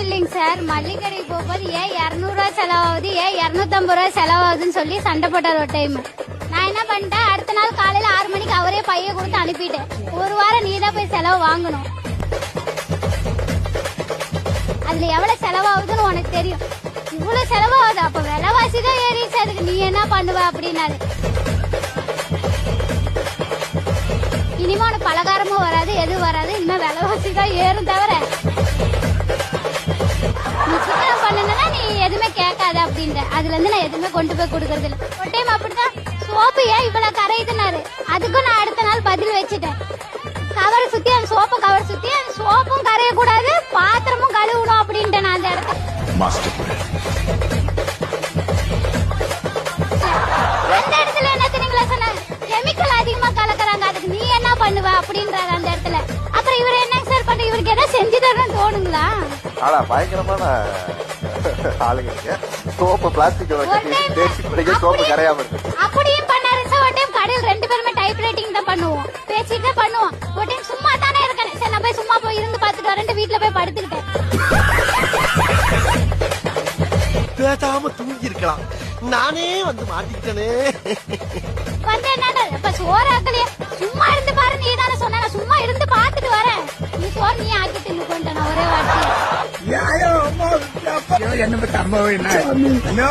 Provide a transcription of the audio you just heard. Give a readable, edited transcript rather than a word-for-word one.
இல்லைங்க சார், மல்லிகை கடைக்கு போகும்போது ஏன் 200 ரூபாய் செலவாகுது, ஏன் 250 ரூபாய் செலவாகுதுன்னு சொல்லி சண்டை போட்டார் ஒரு டைம். நான் என்ன பண்ணிட்டேன், அடுத்த நாள் காலையில 6 மணிக்கு அவரே பைய கொடுத்து அனுப்பிட்டேன். ஒரு வாரம் நீ தான் போய் செலவு வாங்கணும், அதுல எவ்வளவு செலவாகுதுன்னு உனக்கு தெரியும். இவ்வளவு செலவாகுது, அப்ப விலைவாசி தான் ஏறிச்சு, அதுக்கு நீ என்ன பண்ணுவ அப்படின்னாரு. இனிமே உனக்கு பலகாரமும் வராது, எதுவும் வராது, இனிமே விலைவாசி தான் ஏறும் தவிர நீ சிக்கனம் பண்ணனா நீ எதுவுமே கேட்காத அப்படின்ற. அதுல இருந்து நான் எதுவுமே கொண்டு போய் கொடுக்கறது இல்ல. ஒரு டைம் அப்படிதான் சோப்பு ஏன் இவ்வளவு கரையுதுனாரு, அதுக்கும் நான் அடுத்த நாள் பதில் வச்சுட்டேன். கவர் சுத்தி அந்த சோப்பு கவர் சுத்தி அந்த சோப்பும் கரைய கூடாது, பாத்திரமும் கழுவணும் அப்படின்ட்டு நான் அந்த இடத்துல அந்த இடத்துல என்ன தெரியுங்களா சொன்னாங்க, கெமிக்கல் அதிகமா கலக்குறாங்க, அதுக்கு நீ என்ன பண்ணுவ அப்படின்றாரு அந்த இடத்துல. அப்புறம் இவர் என்ன சார் பண்ண, இவருக்கு என்ன செஞ்சு தரணும்னு தோணுங்களா? ஆனா பயங்கரமான ஆளுங்க. சோப்பு பிளாஸ்டிக் சோப்பு கரையாம இருக்கு. அப்படியும் பண்ணாரு சார். ஒரு டைம் கடையில் 2 பேருமே டைப் ரைட்டிங் தான் பண்ணுவோம், பேசிட்டு தான் பண்ணுவோம். ஒரு டைம் சும்மா தானே இருக்கேன், சரி நான் போய் சும்மா போய் இருந்து பாத்துட்டு வரேன், வீட்டுல போய் படுத்துக்கிட்டேன். பேசாம தூங்கி இருக்கலாம், நானே வந்து மாட்டிக்கிட்டேனே. வந்து என்ன இப்ப சோறு ஆக்கலையே, சும்மா இருந்து பாரு, நீ தானே சொன்ன, சும்மா இருந்து பாத்துட்டு வரேன், நீ சோறு நீ ஆக்கிட்டு கொண்டு ஒரே வாட்டி என்ன